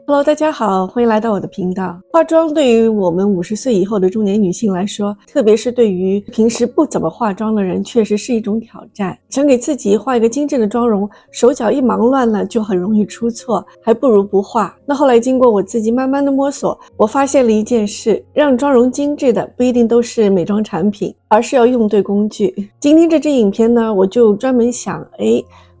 Hello，大家好，欢迎来到我的频道。化妆对于我们50岁以后的中年女性来说，特别是对于平时不怎么化妆的人，确实是一种挑战。想给自己画一个精致的妆容，手脚一忙乱了就很容易出错，还不如不画。那后来经过我自己慢慢的摸索，我发现了一件事，让妆容精致的不一定都是美妆产品，而是要用对工具。今天这支影片呢，我就专门想，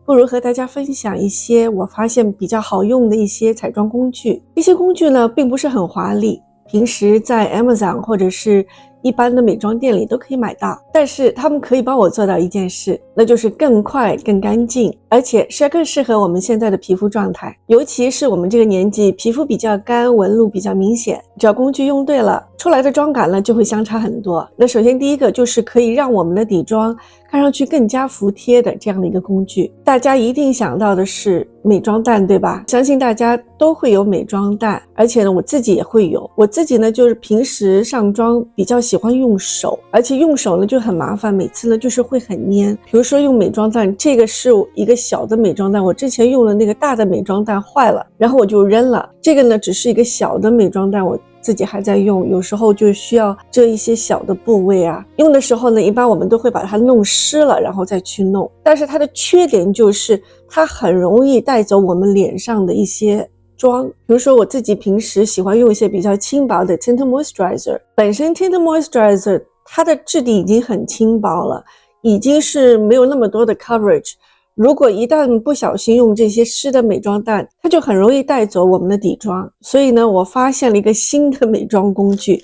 不如和大家分享一些我发现比较好用的一些彩妆工具。这些工具呢，并不是很华丽，平时在 Amazon 或者是一般的美妆店里都可以买到，但是它们可以帮我做到一件事，那就是更快、更干净，而且是更适合我们现在的皮肤状态。尤其是我们这个年纪，皮肤比较干，纹路比较明显，只要工具用对了，出来的妆感呢就会相差很多。那首先第一个就是可以让我们的底妆看上去更加服帖的这样的一个工具。大家一定想到的是美妆蛋，对吧？相信大家都会有美妆蛋，而且呢我自己也会有。我自己呢就是平时上妆比较喜欢用手，而且用手呢就很麻烦，每次呢就是会很粘。比如说用美妆蛋，这个是一个小的美妆蛋，我之前用的那个大的美妆蛋坏了，然后我就扔了。这个呢只是一个小的美妆蛋，我自己还在用，有时候就需要遮一些小的部位啊。用的时候呢，一般我们都会把它弄湿了，然后再去弄。但是它的缺点就是它很容易带走我们脸上的一些妆。比如说我自己平时喜欢用一些比较轻薄的 Tint Moisturizer， 本身 Tint Moisturizer 它的质地已经很轻薄了，已经是没有那么多的 coverage。如果一旦不小心用这些湿的美妆蛋，它就很容易带走我们的底妆。所以呢，我发现了一个新的美妆工具，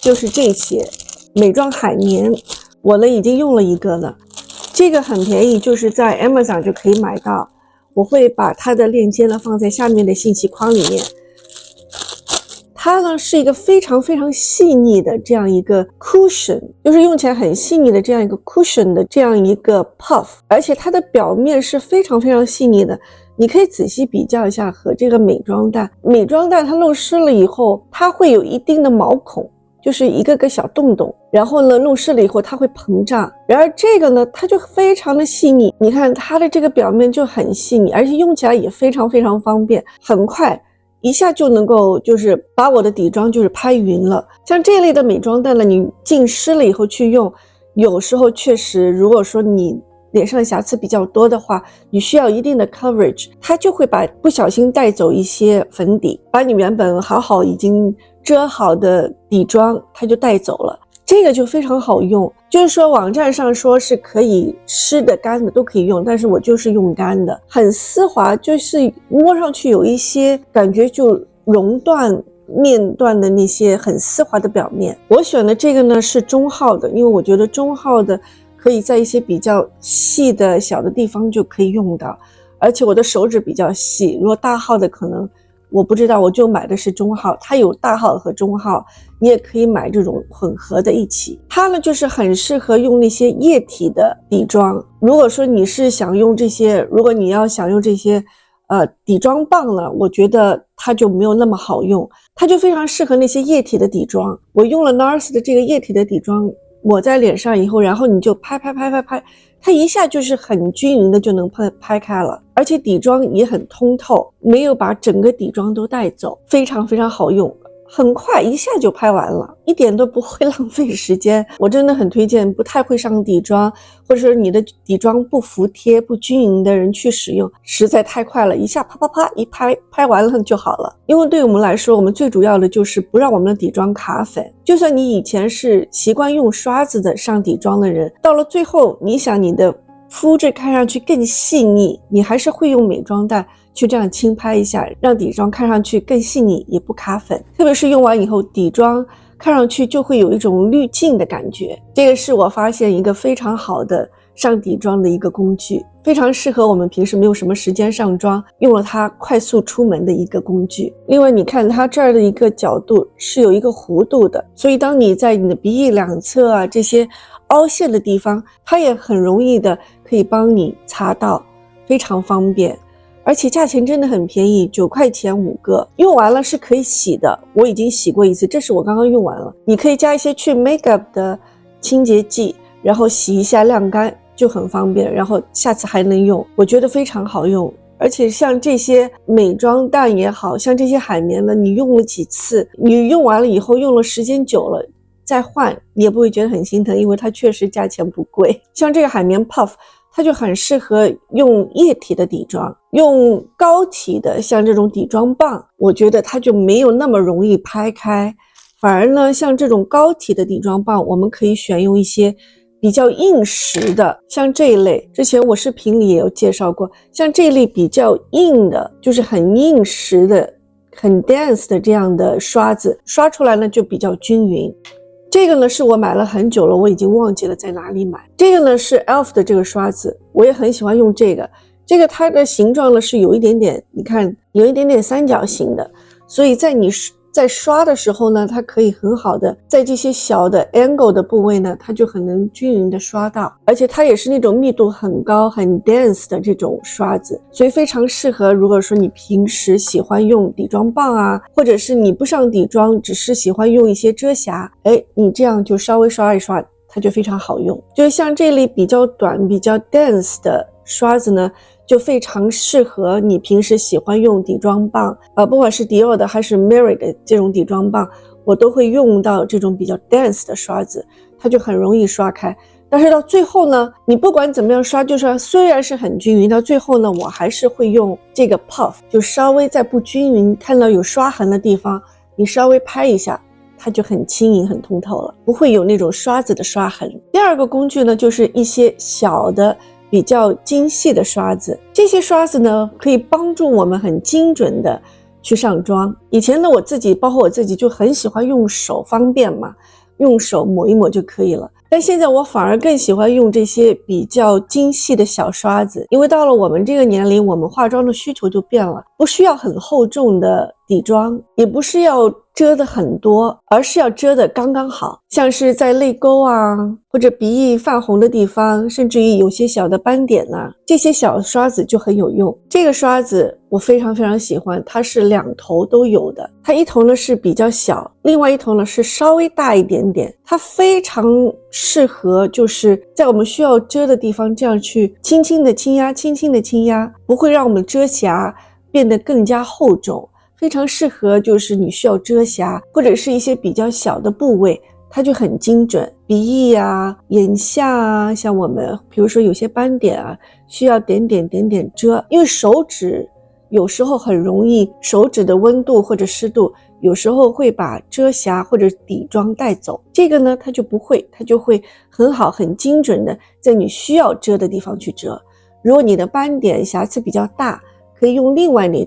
就是这些美妆海绵。我呢已经用了一个了，这个很便宜，就是在 Amazon 就可以买到。我会把它的链接呢放在下面的信息框里面。它呢是一个非常非常细腻的这样一个 cushion， 就是用起来很细腻的这样一个 cushion 的这样一个 puff， 而且它的表面是非常非常细腻的。你可以仔细比较一下和这个美妆蛋，美妆蛋它弄湿了以后，它会有一定的毛孔，就是一个个小洞洞，然后呢弄湿了以后它会膨胀。然而这个呢它就非常的细腻，你看它的这个表面就很细腻，而且用起来也非常非常方便，很快一下就能够就是把我的底妆就是拍匀了。像这类的美妆蛋呢，你浸湿了以后去用，有时候确实如果说你脸上的瑕疵比较多的话，你需要一定的 coverage， 它就会把不小心带走一些粉底，把你原本好已经遮好的底妆它就带走了。这个就非常好用，就是说网站上说是可以湿的干的都可以用，但是我就是用干的，很丝滑，就是摸上去有一些感觉就熔断面段的那些很丝滑的表面。我选的这个呢是中号的，因为我觉得中号的可以在一些比较细的小的地方就可以用到，而且我的手指比较细，如果大号的可能我不知道，我就买的是中号，它有大号和中号，你也可以买这种混合的一起。它呢就是很适合用那些液体的底妆。如果说你是想用这些，如果你要想用这些底妆棒呢，我觉得它就没有那么好用，它就非常适合那些液体的底妆。我用了 NARS 的这个液体的底妆，抹在脸上以后，然后你就拍，它一下就是很均匀的就能拍开了，而且底妆也很通透，没有把整个底妆都带走，非常非常好用，很快一下就拍完了，一点都不会浪费时间。我真的很推荐不太会上底妆，或者说你的底妆不服帖不均匀的人去使用，实在太快了，一下啪一拍完了就好了。因为对我们来说，我们最主要的就是不让我们的底妆卡粉。就算你以前是习惯用刷子的上底妆的人，到了最后你想你的肤质看上去更细腻，你还是会用美妆蛋去这样轻拍一下，让底妆看上去更细腻也不卡粉。特别是用完以后，底妆看上去就会有一种滤镜的感觉。这个是我发现一个非常好的上底妆的一个工具，非常适合我们平时没有什么时间上妆，用了它快速出门的一个工具。另外你看它这儿的一个角度是有一个弧度的，所以当你在你的鼻翼两侧啊这些凹陷的地方，它也很容易的可以帮你擦到，非常方便。而且价钱真的很便宜，9块钱5个，用完了是可以洗的，我已经洗过一次，这是我刚刚用完了。你可以加一些去 makeup 的清洁剂，然后洗一下晾干就很方便，然后下次还能用，我觉得非常好用。而且像这些美妆蛋也好，像这些海绵呢，你用了几次，你用完了以后用了时间久了再换，你也不会觉得很心疼，因为它确实价钱不贵。像这个海绵 puff， 它就很适合用液体的底妆，用膏体的像这种底妆棒，我觉得它就没有那么容易拍开。反而呢，像这种膏体的底妆棒，我们可以选用一些比较硬实的，像这一类，之前我视频里也有介绍过，像这一类比较硬的，就是很硬实的、很 dense 的这样的刷子，刷出来呢就比较均匀。这个呢是我买了很久了，我已经忘记了在哪里买。这个呢是 ELF 的这个刷子，我也很喜欢用这个。这个它的形状呢是有一点点，你看有一点点三角形的，所以在刷的时候呢，它可以很好的在这些小的 angle 的部位呢，它就很能均匀的刷到，而且它也是那种密度很高很 dense 的这种刷子，所以非常适合如果说你平时喜欢用底妆棒啊，或者是你不上底妆，只是喜欢用一些遮瑕，你这样就稍微刷一刷，它就非常好用。就是像这类比较短比较 dense 的刷子呢，就非常适合你平时喜欢用底妆棒，不管是迪奥的还是 Mary 的这种底妆棒，我都会用到这种比较 dense 的刷子，它就很容易刷开。但是到最后呢，你不管怎么样刷，就是虽然是很均匀，到最后呢，我还是会用这个 puff， 就稍微在不均匀看到有刷痕的地方，你稍微拍一下，它就很轻盈很通透了，不会有那种刷子的刷痕。第二个工具呢，就是一些小的比较精细的刷子，这些刷子呢可以帮助我们很精准的去上妆。以前呢包括我自己就很喜欢用手，方便嘛，用手抹一抹就可以了。但现在我反而更喜欢用这些比较精细的小刷子，因为到了我们这个年龄，我们化妆的需求就变了，不需要很厚重的底妆，也不是要遮的很多，而是要遮的刚刚好，像是在泪沟啊，或者鼻翼泛红的地方，甚至于有些小的斑点啊，这些小刷子就很有用。这个刷子我非常非常喜欢，它是两头都有的，它一头呢是比较小，另外一头呢是稍微大一点点，它非常适合就是在我们需要遮的地方这样去轻轻的轻压，轻轻的轻压，不会让我们遮瑕变得更加厚重，非常适合就是你需要遮瑕或者是一些比较小的部位，它就很精准。鼻翼啊，眼下啊，像我们比如说有些斑点啊，需要点点遮，因为手指有时候很容易，手指的温度或者湿度有时候会把遮瑕或者底妆带走，这个呢它就不会，它就会很好很精准的在你需要遮的地方去遮。如果你的斑点瑕疵比较大，可以用另外那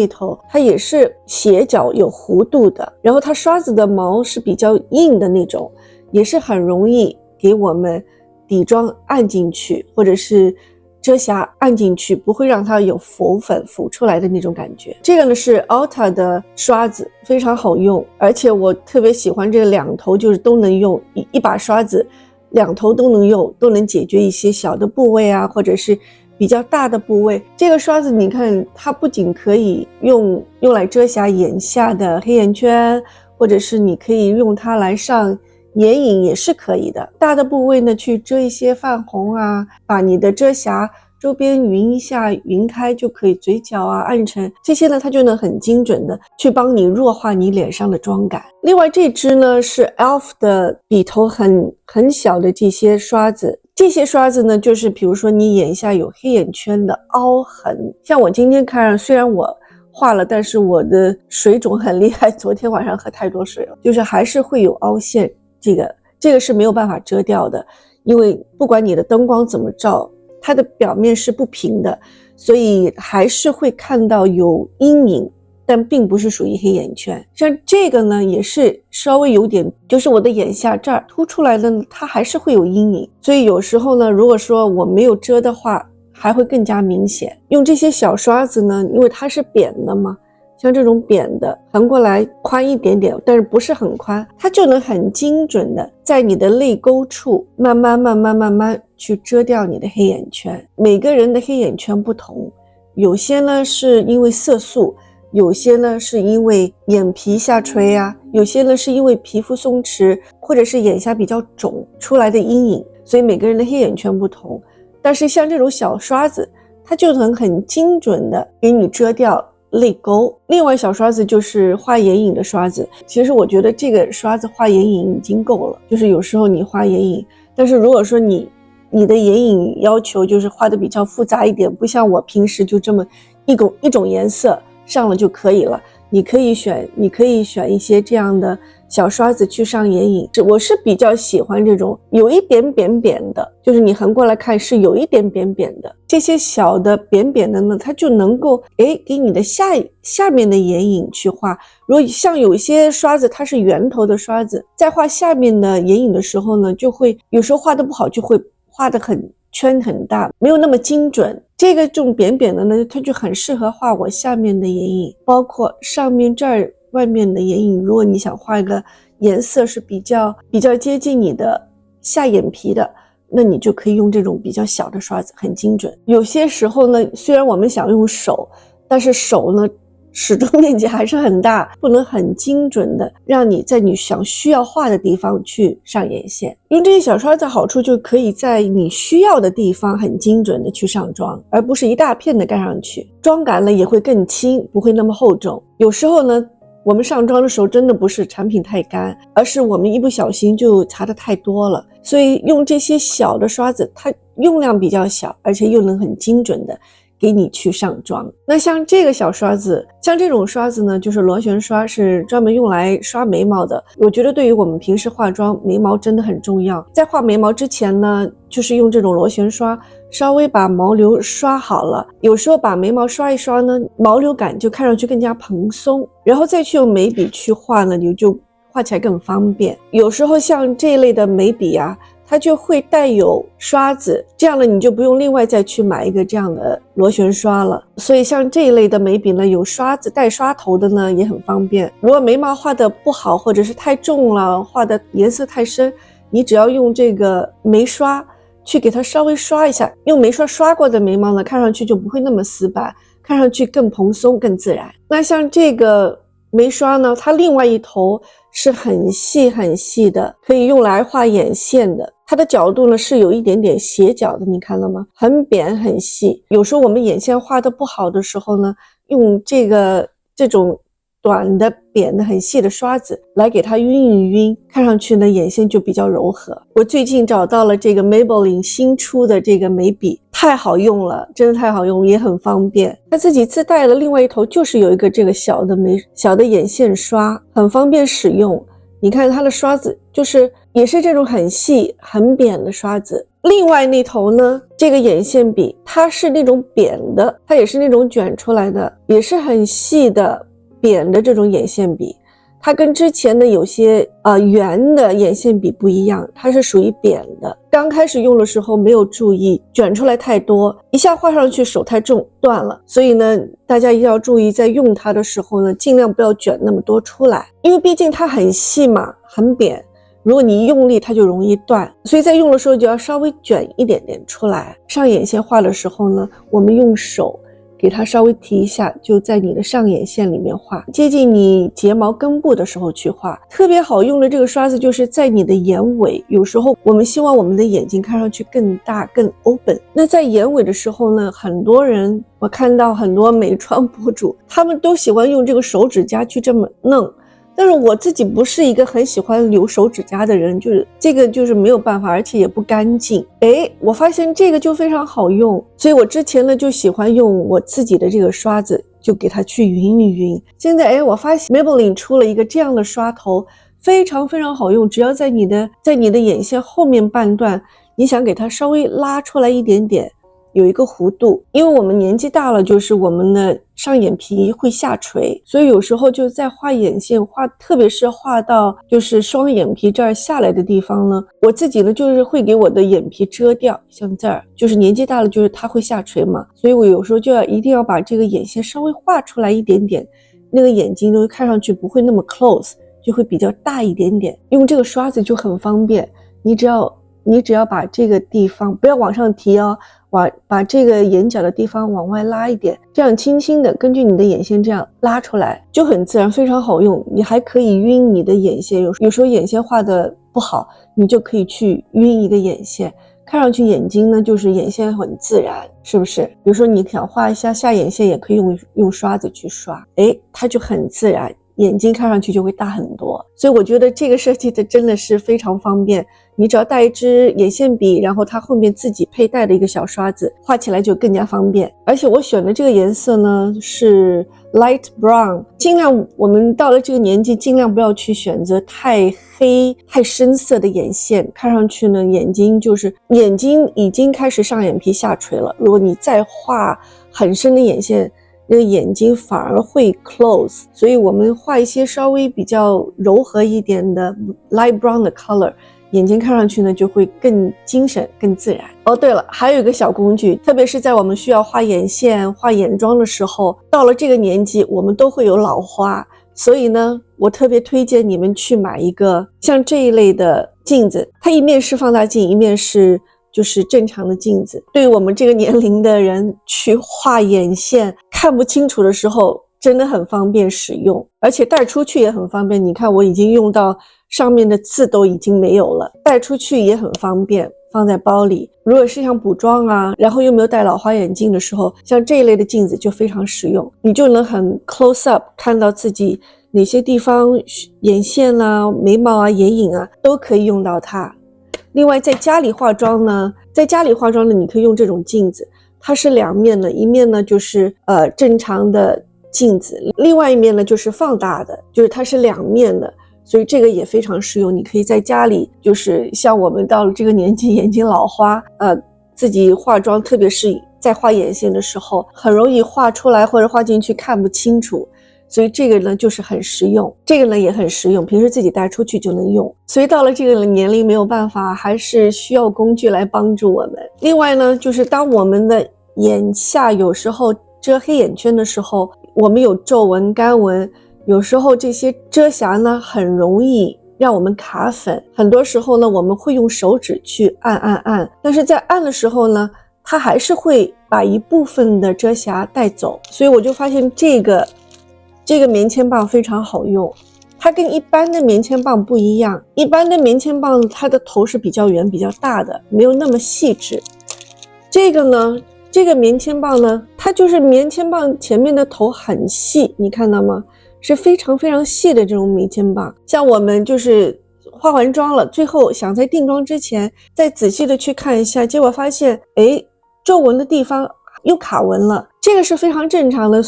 头它也是斜角有弧度的，然后它刷子的毛是比较硬的那种，也是很容易给我们底妆按进去，或者是遮瑕按进去，不会让它有浮粉浮出来的那种感觉。这个呢是 Ulta 的刷子，非常好用，而且我特别喜欢这两头就是都能用，一把刷子两头都能用，都能解决一些小的部位啊，或者是比较大的部位。这个刷子你看，它不仅可以用来遮瑕眼下的黑眼圈，或者是你可以用它来上眼影也是可以的。大的部位呢，去遮一些泛红啊，把你的遮瑕周边匀一下，匀开就可以，嘴角啊、暗沉这些呢，它就能很精准的去帮你弱化你脸上的妆感。另外这支呢是 ELF 的笔头很小的这些刷子，这些刷子呢，就是比如说你眼下有黑眼圈的凹痕，像我今天看上，虽然我画了，但是我的水肿很厉害，昨天晚上喝太多水了，就是还是会有凹陷，这个是没有办法遮掉的，因为不管你的灯光怎么照，它的表面是不平的，所以还是会看到有阴影，但并不是属于黑眼圈。像这个呢也是稍微有点，就是我的眼下这儿凸出来的，它还是会有阴影，所以有时候呢，如果说我没有遮的话，还会更加明显。用这些小刷子呢，因为它是扁的嘛，像这种扁的横过来宽一点点，但是不是很宽，它就能很精准的在你的泪沟处慢慢去遮掉你的黑眼圈。每个人的黑眼圈不同，有些呢是因为色素，有些呢是因为眼皮下垂啊，有些呢是因为皮肤松弛，或者是眼下比较肿出来的阴影，所以每个人的黑眼圈不同。但是像这种小刷子，它就能很精准的给你遮掉泪沟。另外小刷子就是画眼影的刷子，其实我觉得这个刷子画眼影已经够了，就是有时候你画眼影，但是如果说你的眼影要求就是画的比较复杂一点，不像我平时就这么一种颜色上了就可以了，你可以选一些这样的小刷子去上眼影。我是比较喜欢这种有一点扁扁的，就是你横过来看是有一点扁扁的，这些小的扁扁的呢，它就能够给你的下面的眼影去画。如果像有一些刷子它是圆头的刷子，在画下面的眼影的时候呢，就会有时候画的不好，就会画的圈很大，没有那么精准。这种扁扁的呢，它就很适合画我下面的眼影，包括上面这儿外面的眼影。如果你想画一个颜色是比较接近你的下眼皮的，那你就可以用这种比较小的刷子，很精准。有些时候呢，虽然我们想用手，但是手呢始终面积还是很大，不能很精准的让你在你需要画的地方去上眼线。用这些小刷子好处就可以在你需要的地方很精准的去上妆，而不是一大片的盖上去，妆感呢也会更轻，不会那么厚重。有时候呢我们上妆的时候真的不是产品太干，而是我们一不小心就擦的太多了，所以用这些小的刷子，它用量比较小，而且又能很精准的给你去上妆。那像这个小刷子，像这种刷子呢，就是螺旋刷，是专门用来刷眉毛的。我觉得对于我们平时化妆，眉毛真的很重要。在画眉毛之前呢，就是用这种螺旋刷稍微把毛流刷好了，有时候把眉毛刷一刷呢，毛流感就看上去更加蓬松，然后再去用眉笔去画呢，你就画起来更方便。有时候像这一类的眉笔啊，它就会带有刷子，这样呢你就不用另外再去买一个这样的螺旋刷了。所以像这一类的眉笔呢，有刷子带刷头的呢也很方便。如果眉毛画的不好，或者是太重了，画的颜色太深，你只要用这个眉刷去给它稍微刷一下，用眉刷刷过的眉毛呢，看上去就不会那么死板，看上去更蓬松更自然。那像这个眉刷呢，它另外一头是很细很细的，可以用来画眼线的。它的角度呢是有一点点斜角的，你看了吗？很扁很细。有时候我们眼线画的不好的时候呢，用这种短的扁的很细的刷子来给它晕一晕，看上去呢眼线就比较柔和。我最近找到了这个 Maybelline 新出的这个眉笔，太好用了，真的太好用，也很方便。它自己自带的另外一头就是有一个这个小的眼线刷，很方便使用。你看它的刷子也是这种很细很扁的刷子。另外那头呢，这个眼线笔它是那种扁的，它也是那种卷出来的，也是很细的扁的这种眼线笔。它跟之前的有些圆的眼线笔不一样，它是属于扁的。刚开始用的时候没有注意，卷出来太多，一下画上去手太重断了。所以呢，大家一定要注意，在用它的时候呢，尽量不要卷那么多出来，因为毕竟它很细嘛，很扁。如果你一用力它就容易断，所以在用的时候就要稍微卷一点点出来。上眼线画的时候呢，我们用手给它稍微提一下，就在你的上眼线里面画，接近你睫毛根部的时候去画。特别好用的这个刷子就是在你的眼尾，有时候我们希望我们的眼睛看上去更大更 open， 那在眼尾的时候呢，很多人我看到很多美妆博主他们都喜欢用这个手指甲去这么弄，但是我自己不是一个很喜欢留手指甲的人，就是这个就是没有办法，而且也不干净。我发现这个就非常好用，所以我之前呢就喜欢用我自己的这个刷子，就给它去匀一匀。现在我发现 Maybelline 出了一个这样的刷头，非常非常好用，只要在你的眼线后面半段，你想给它稍微拉出来一点点，有一个弧度，因为我们年纪大了，就是我们的上眼皮会下垂，所以有时候就在画眼线特别是画到就是双眼皮这儿下来的地方呢，我自己呢就是会给我的眼皮遮掉，像这儿就是年纪大了，就是它会下垂嘛，所以我有时候就一定要把这个眼线稍微画出来一点点，那个眼睛都看上去不会那么 close， 就会比较大一点点。用这个刷子就很方便，你只要把这个地方不要往上提哦，把这个眼角的地方往外拉一点，这样轻轻的根据你的眼线这样拉出来，就很自然，非常好用。你还可以晕你的眼线，有时候眼线画的不好，你就可以去晕一个眼线，看上去眼睛呢就是眼线很自然，是不是？比如说你想画一下下眼线，也可以用刷子去刷，它就很自然，眼睛看上去就会大很多。所以我觉得这个设计的真的是非常方便，你只要带一支眼线笔，然后它后面自己佩戴的一个小刷子，画起来就更加方便。而且我选的这个颜色呢是 light brown， 尽量我们到了这个年纪尽量不要去选择太黑太深色的眼线，看上去呢眼睛已经开始上眼皮下垂了，如果你再画很深的眼线，那个眼睛反而会 close， 所以我们画一些稍微比较柔和一点的 light brown 的 color， 眼睛看上去呢就会更精神更自然。对了，还有一个小工具，特别是在我们需要画眼线画眼妆的时候，到了这个年纪我们都会有老花，所以呢我特别推荐你们去买一个像这一类的镜子，它一面是放大镜，一面是就是正常的镜子，对于我们这个年龄的人去画眼线看不清楚的时候真的很方便使用，而且带出去也很方便。你看我已经用到上面的字都已经没有了，带出去也很方便，放在包里。如果是想补妆啊，然后又没有戴老花眼镜的时候，像这一类的镜子就非常实用，你就能很 close up 看到自己哪些地方眼线啊眉毛啊眼影啊都可以用到它。另外在家里化妆呢你可以用这种镜子，它是两面的，一面呢就是正常的镜子，另外一面呢就是放大的，就是它是两面的，所以这个也非常实用。你可以在家里，就是像我们到了这个年纪眼睛老花，自己化妆，特别是在画眼线的时候很容易画出来或者画进去看不清楚，所以这个呢就是很实用，这个呢也很实用，平时自己带出去就能用。所以到了这个年龄没有办法，还是需要工具来帮助我们。另外呢，就是当我们的眼下有时候遮黑眼圈的时候，我们有皱纹干纹，有时候这些遮瑕呢很容易让我们卡粉，很多时候呢我们会用手指去按，但是在按的时候呢它还是会把一部分的遮瑕带走，所以我就发现这个棉签棒非常好用，它跟一般的棉签棒不一样，一般的棉签棒它的头是比较圆比较大的，没有那么细致。这个棉签棒呢，它就是棉签棒前面的头很细，你看到吗？是非常非常细的这种棉签棒。像我们就是化完妆了，最后想在定妆之前再仔细的去看一下，结果发现皱纹的地方又卡纹了，这个是非常正常的。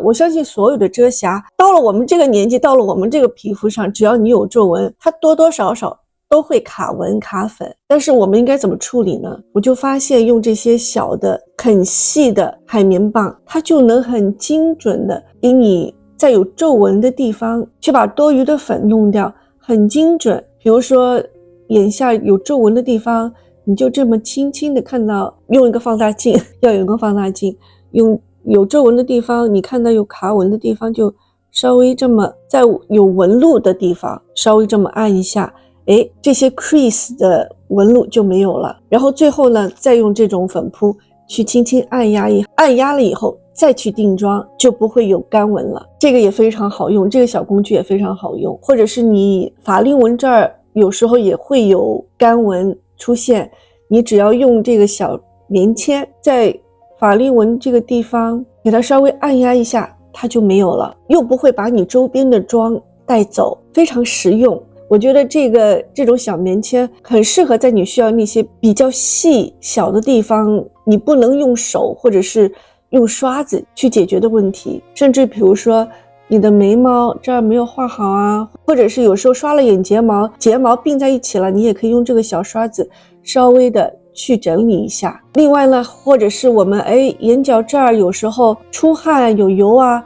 我相信所有的遮瑕到了我们这个年纪，到了我们这个皮肤上，只要你有皱纹，它多多少少都会卡纹卡粉。但是我们应该怎么处理呢？我就发现用这些小的很细的海绵棒，它就能很精准的给你在有皱纹的地方去把多余的粉弄掉，很精准。比如说眼下有皱纹的地方，你就这么轻轻的看到，用一个放大镜，要有一个放大镜，用有皱纹的地方，你看到有卡纹的地方，就稍微这么在有纹路的地方稍微这么按一下，这些 crease 的纹路就没有了。然后最后呢，再用这种粉扑去轻轻按压了以后再去定妆，就不会有干纹了。这个也非常好用，这个小工具也非常好用。或者是你法令纹这儿有时候也会有干纹出现，你只要用这个小棉签在法令纹这个地方给它稍微按压一下，它就没有了，又不会把你周边的妆带走，非常实用。我觉得这种小棉签很适合在你需要那些比较细小的地方，你不能用手或者是用刷子去解决的问题。甚至比如说你的眉毛这儿没有画好啊，或者是有时候刷了眼睫毛并在一起了，你也可以用这个小刷子稍微的去整理一下。另外呢，或者是我们眼角这儿有时候出汗有油啊，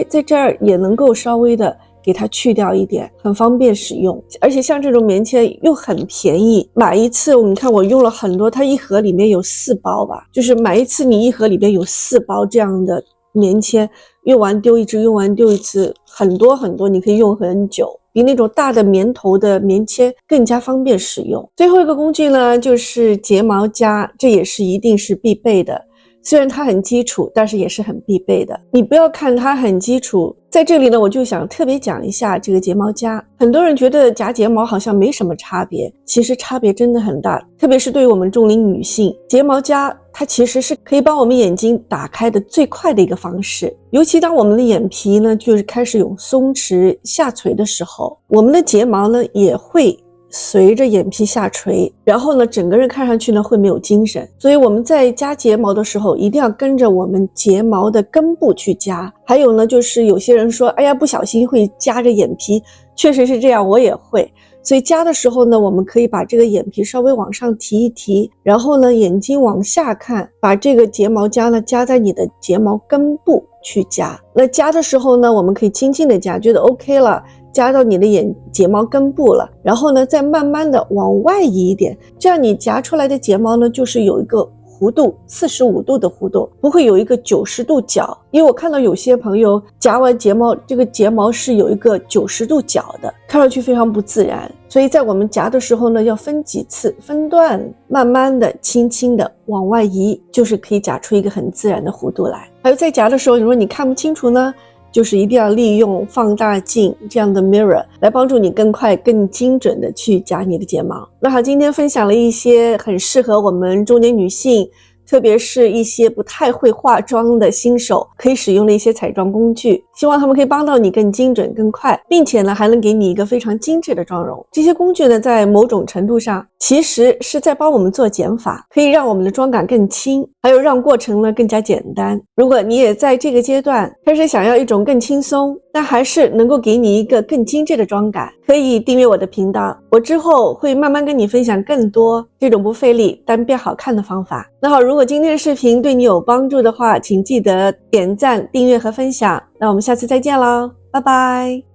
在这儿也能够稍微的给它去掉一点，很方便使用。而且像这种棉签又很便宜，买一次你看我用了很多，它一盒里面有4包吧，就是买一次你一盒里面有4包这样的棉签，用完丢一支，用完丢一次，很多很多，你可以用很久，比那种大的棉头的棉签更加方便使用。最后一个工具呢就是睫毛夹，这也是一定是必备的。虽然它很基础，但是也是很必备的。你不要看它很基础，在这里呢，我就想特别讲一下这个睫毛夹。很多人觉得夹睫毛好像没什么差别，其实差别真的很大，特别是对于我们中龄女性，睫毛夹它其实是可以帮我们眼睛打开的最快的一个方式。尤其当我们的眼皮呢就是开始有松弛下垂的时候，我们的睫毛呢也会随着眼皮下垂，然后呢整个人看上去呢会没有精神。所以我们在夹睫毛的时候一定要跟着我们睫毛的根部去夹。还有呢就是有些人说哎呀不小心会夹着眼皮，确实是这样，我也会。所以夹的时候呢，我们可以把这个眼皮稍微往上提一提，然后呢眼睛往下看，把这个睫毛夹呢夹在你的睫毛根部去夹。那夹的时候呢，我们可以轻轻的夹，觉得 OK 了，夹到你的睫毛根部了，然后呢再慢慢的往外移一点，这样你夹出来的睫毛呢就是有一个弧度，45度的弧度，不会有一个90度角。因为我看到有些朋友夹完睫毛，这个睫毛是有一个90度角的，看上去非常不自然。所以在我们夹的时候呢，要分几次，分段，慢慢的轻轻的往外移，就是可以夹出一个很自然的弧度来。还有在夹的时候，如果你看不清楚呢，就是一定要利用放大镜这样的 mirror 来帮助你更快更精准的去夹你的睫毛。那好，今天分享了一些很适合我们中年女性，特别是一些不太会化妆的新手可以使用的一些彩妆工具，希望他们可以帮到你更精准更快，并且呢还能给你一个非常精致的妆容。这些工具呢在某种程度上其实是在帮我们做减法，可以让我们的妆感更轻，还有让过程呢更加简单。如果你也在这个阶段开始想要一种更轻松，但还是能够给你一个更精致的妆感，可以订阅我的频道，我之后会慢慢跟你分享更多这种不费力但变好看的方法。那好，如果今天的视频对你有帮助的话，请记得点赞、订阅和分享。那我们下次再见喽，拜拜。